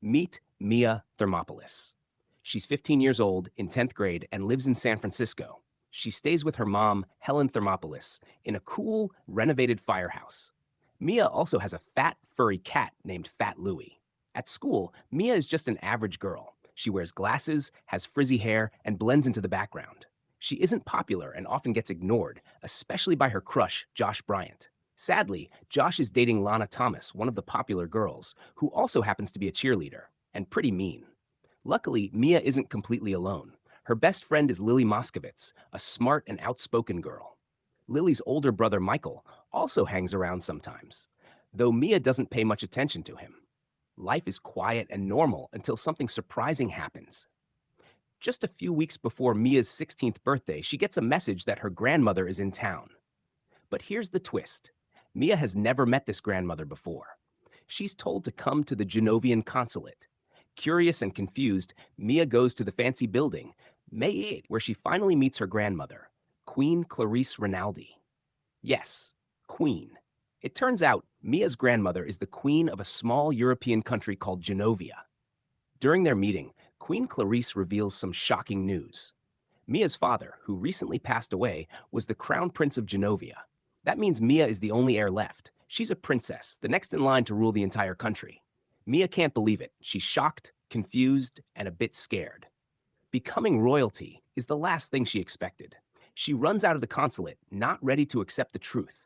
Meet Mia Thermopolis. She's 15 years old, in 10th grade, and lives in San Francisco. She stays with her mom, Helen Thermopolis, in a cool, renovated firehouse. Mia also has a fat, furry cat named Fat Louie. At school, Mia is just an average girl. She wears glasses, has frizzy hair, and blends into the background. She isn't popular and often gets ignored, especially by her crush, Josh Bryant. Sadly, Josh is dating Lana Thomas, one of the popular girls, who also happens to be a cheerleader, and pretty mean. Luckily, Mia isn't completely alone. Her best friend is Lily Moskovitz, a smart and outspoken girl. Lily's older brother, Michael, also hangs around sometimes, though Mia doesn't pay much attention to him. Life is quiet and normal until something surprising happens. Just a few weeks before Mia's 16th birthday, she gets a message that her grandmother is in town. But here's the twist. Mia has never met this grandmother before. She's told to come to the Genovian consulate. Curious and confused, Mia goes to the fancy building, May 8, where she finally meets her grandmother, Queen Clarice Rinaldi. Yes, Queen. It turns out Mia's grandmother is the queen of a small European country called Genovia. During their meeting, Queen Clarice reveals some shocking news. Mia's father, who recently passed away, was the crown prince of Genovia. That means Mia is the only heir left. She's a princess, the next in line to rule the entire country. Mia can't believe it. She's shocked, confused, and a bit scared. Becoming royalty is the last thing she expected. She runs out of the consulate, not ready to accept the truth.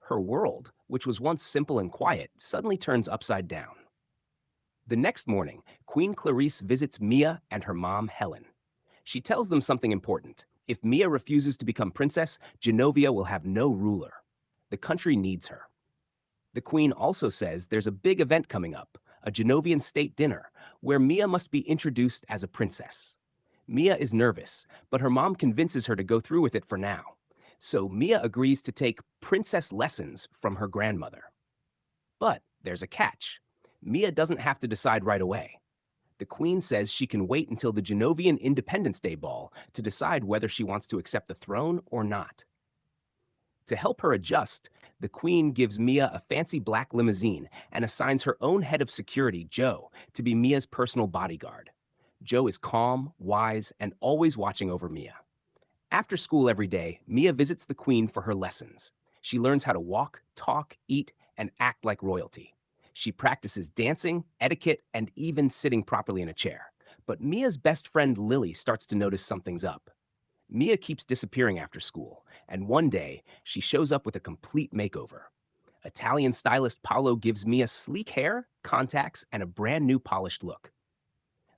Her world, which was once simple and quiet, suddenly turns upside down. The next morning, Queen Clarice visits Mia and her mom, Helen. She tells them something important. If Mia refuses to become princess, Genovia will have no ruler. The country needs her. The queen also says there's a big event coming up, a Genovian state dinner, where Mia must be introduced as a princess. Mia is nervous, but her mom convinces her to go through with it for now. So Mia agrees to take princess lessons from her grandmother. But there's a catch. Mia doesn't have to decide right away. The queen says she can wait until the Genovian Independence Day ball to decide whether she wants to accept the throne or not. To help her adjust, the queen gives Mia a fancy black limousine and assigns her own head of security, Joe, to be Mia's personal bodyguard. Joe is calm, wise, and always watching over Mia. After school every day, Mia visits the queen for her lessons. She learns how to walk, talk, eat, and act like royalty. She practices dancing, etiquette, and even sitting properly in a chair. But Mia's best friend Lily starts to notice something's up. Mia keeps disappearing after school, and one day she shows up with a complete makeover. Italian stylist Paolo gives Mia sleek hair, contacts, and a brand new polished look.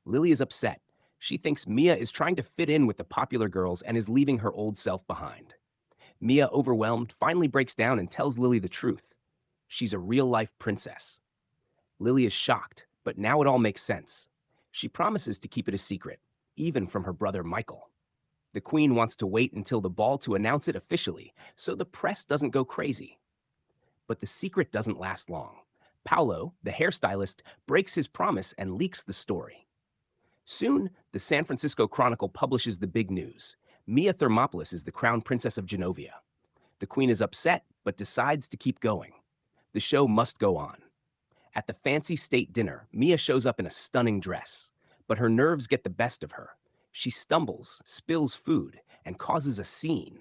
Lily is upset. She thinks Mia is trying to fit in with the popular girls and is leaving her old self behind. Mia, overwhelmed, finally breaks down and tells Lily the truth. She's a real-life princess. Lily is shocked, but now it all makes sense. She promises to keep it a secret, even from her brother Michael. The queen wants to wait until the ball to announce it officially, so the press doesn't go crazy. But the secret doesn't last long. Paolo, the hairstylist, breaks his promise and leaks the story. Soon, the San Francisco Chronicle publishes the big news. Mia Thermopolis is the crown princess of Genovia. The queen is upset, but decides to keep going. The show must go on. At the fancy state dinner, Mia shows up in a stunning dress, but her nerves get the best of her. She stumbles, spills food, and causes a scene,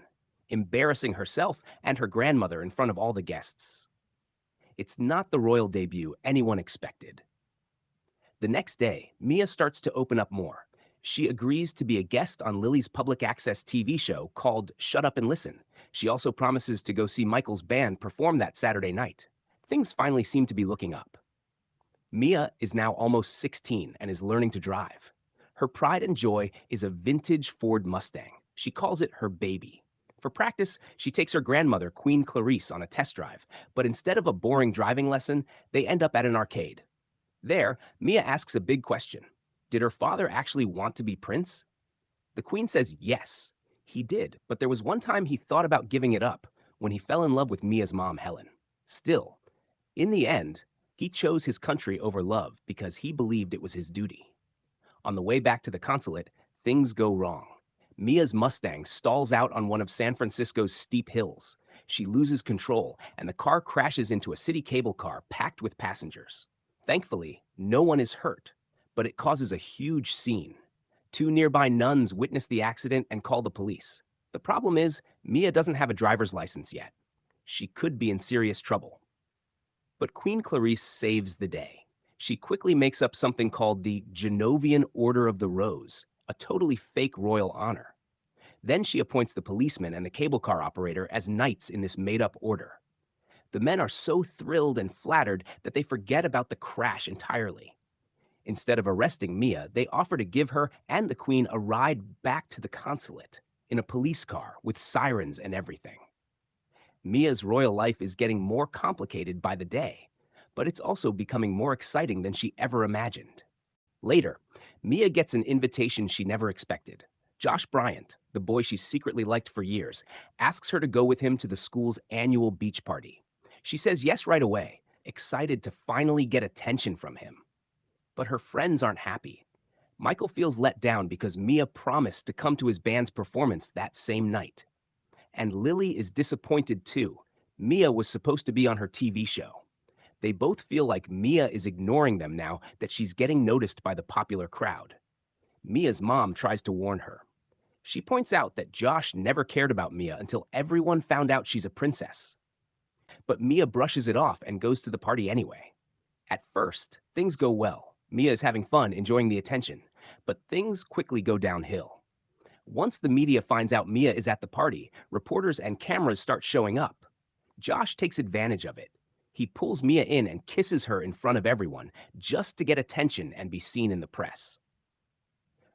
embarrassing herself and her grandmother in front of all the guests. It's not the royal debut anyone expected. The next day, Mia starts to open up more. She agrees to be a guest on Lily's public access TV show called Shut Up and Listen. She also promises to go see Michael's band perform that Saturday night. Things finally seem to be looking up. Mia is now almost 16 and is learning to drive. Her pride and joy is a vintage Ford Mustang. She calls it her baby. For practice, she takes her grandmother, Queen Clarice, on a test drive, but instead of a boring driving lesson, they end up at an arcade. There, Mia asks a big question. Did her father actually want to be prince? The queen says yes, he did, but there was one time he thought about giving it up, when he fell in love with Mia's mom, Helen. Still, in the end, he chose his country over love because he believed it was his duty. On the way back to the consulate, things go wrong. Mia's Mustang stalls out on one of San Francisco's steep hills. She loses control, and the car crashes into a city cable car packed with passengers. Thankfully, No one is hurt, but it causes a huge scene. Two nearby nuns witness the accident and call the police. The problem is, Mia doesn't have a driver's license yet. She could be in serious trouble. But Queen Clarice saves the day. She quickly makes up something called the Genovian Order of the Rose, a totally fake royal honor. Then she appoints the policeman and the cable car operator as knights in this made-up order. The men are so thrilled and flattered that they forget about the crash entirely. Instead of arresting Mia, they offer to give her and the Queen a ride back to the consulate in a police car with sirens and everything. Mia's royal life is getting more complicated by the day, but it's also becoming more exciting than she ever imagined. Later, Mia gets an invitation she never expected. Josh Bryant, the boy she secretly liked for years, asks her to go with him to the school's annual beach party. She says yes right away, excited to finally get attention from him. But her friends aren't happy. Michael feels let down because Mia promised to come to his band's performance that same night. And Lily is disappointed too. Mia was supposed to be on her TV show. They both feel like Mia is ignoring them now that she's getting noticed by the popular crowd. Mia's mom tries to warn her. She points out that Josh never cared about Mia until everyone found out she's a princess. But Mia brushes it off and goes to the party anyway. At first, things go well. Mia is having fun, enjoying the attention. But things quickly go downhill. Once the media finds out Mia is at the party, reporters and cameras start showing up. Josh takes advantage of it. He pulls Mia in and kisses her in front of everyone, just to get attention and be seen in the press.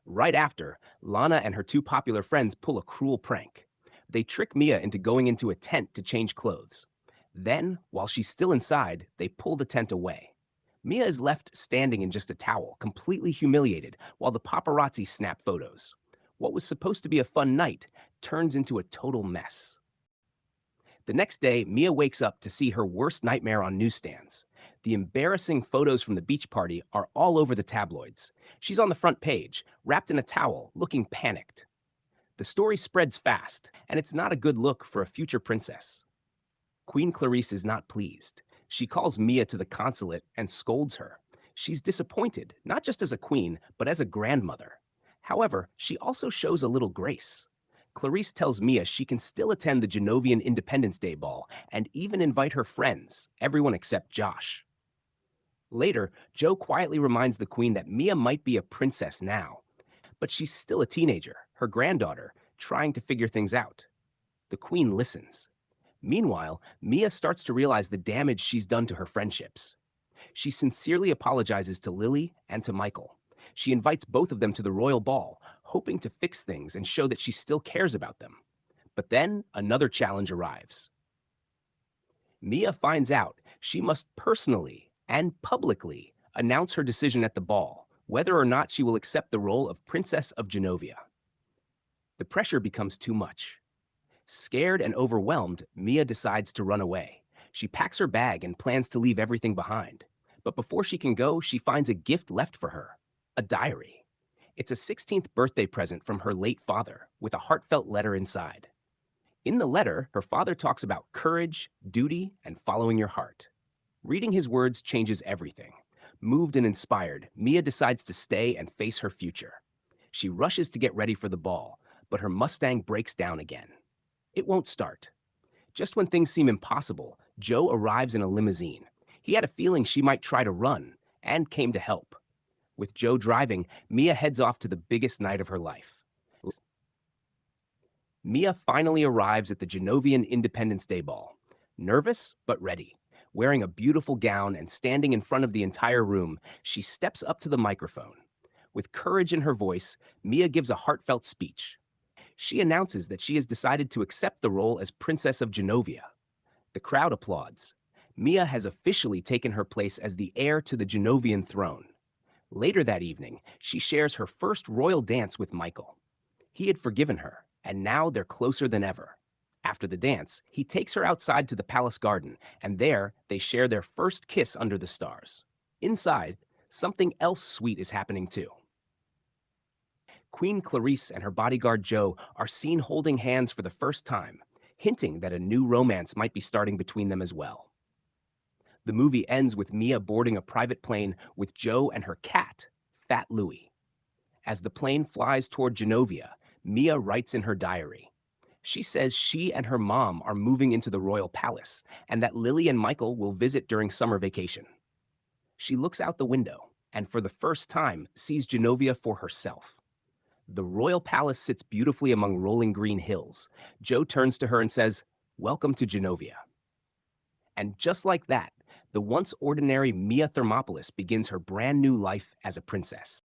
Right after, Lana and her two popular friends pull a cruel prank. They trick Mia into going into a tent to change clothes. Then, while she's still inside, they pull the tent away. Mia is left standing in just a towel, completely humiliated, while the paparazzi snap photos. What was supposed to be a fun night turns into a total mess. The next day, Mia wakes up to see her worst nightmare on newsstands. The embarrassing photos from the beach party are all over the tabloids. She's on the front page, wrapped in a towel, looking panicked. The story spreads fast, and it's not a good look for a future princess. Queen Clarice is not pleased. She calls Mia to the consulate and scolds her. She's disappointed, not just as a queen, but as a grandmother. However, she also shows a little grace. Clarice tells Mia she can still attend the Genovian Independence Day ball and even invite her friends, everyone except Josh. Later, Joe quietly reminds the queen that Mia might be a princess now, but she's still a teenager, her granddaughter, trying to figure things out. The queen listens. Meanwhile, Mia starts to realize the damage she's done to her friendships. She sincerely apologizes to Lily and to Michael. She invites both of them to the royal ball, hoping to fix things and show that she still cares about them. But then another challenge arrives. Mia finds out she must personally and publicly announce her decision at the ball, whether or not she will accept the role of Princess of Genovia. The pressure becomes too much. Scared and overwhelmed, Mia decides to run away. She packs her bag and plans to leave everything behind. But before she can go, she finds a gift left for her, a diary. It's a 16th birthday present from her late father, with a heartfelt letter inside. In the letter, her father talks about courage, duty, and following your heart. Reading his words changes everything. Moved and inspired, Mia decides to stay and face her future. She rushes to get ready for the ball, but her Mustang breaks down again. It won't start. Just when things seem impossible, Joe arrives in a limousine. He had a feeling she might try to run, and came to help. With Joe driving, Mia heads off to the biggest night of her life. Mia finally arrives at the Genovian Independence Day ball. Nervous, but ready. Wearing a beautiful gown and standing in front of the entire room, she steps up to the microphone. With courage in her voice, Mia gives a heartfelt speech. She announces that she has decided to accept the role as Princess of Genovia. The crowd applauds. Mia has officially taken her place as the heir to the Genovian throne. Later that evening, she shares her first royal dance with Michael. He had forgiven her, and now they're closer than ever. After the dance, he takes her outside to the palace garden, and there they share their first kiss under the stars. Inside, something else sweet is happening too. Queen Clarice and her bodyguard Joe are seen holding hands for the first time, hinting that a new romance might be starting between them as well. The movie ends with Mia boarding a private plane with Joe and her cat, Fat Louie. As the plane flies toward Genovia, Mia writes in her diary. She says she and her mom are moving into the royal palace and that Lily and Michael will visit during summer vacation. She looks out the window and for the first time sees Genovia for herself. The royal palace sits beautifully among rolling green hills. Joe turns to her and says, "Welcome to Genovia." And just like that, the once ordinary Mia Thermopolis begins her brand new life as a princess.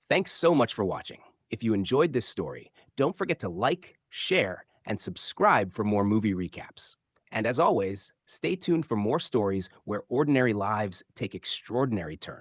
Thanks so much for watching. If you enjoyed this story, don't forget to like, share, and subscribe for more movie recaps. And as always, stay tuned for more stories where ordinary lives take extraordinary turns.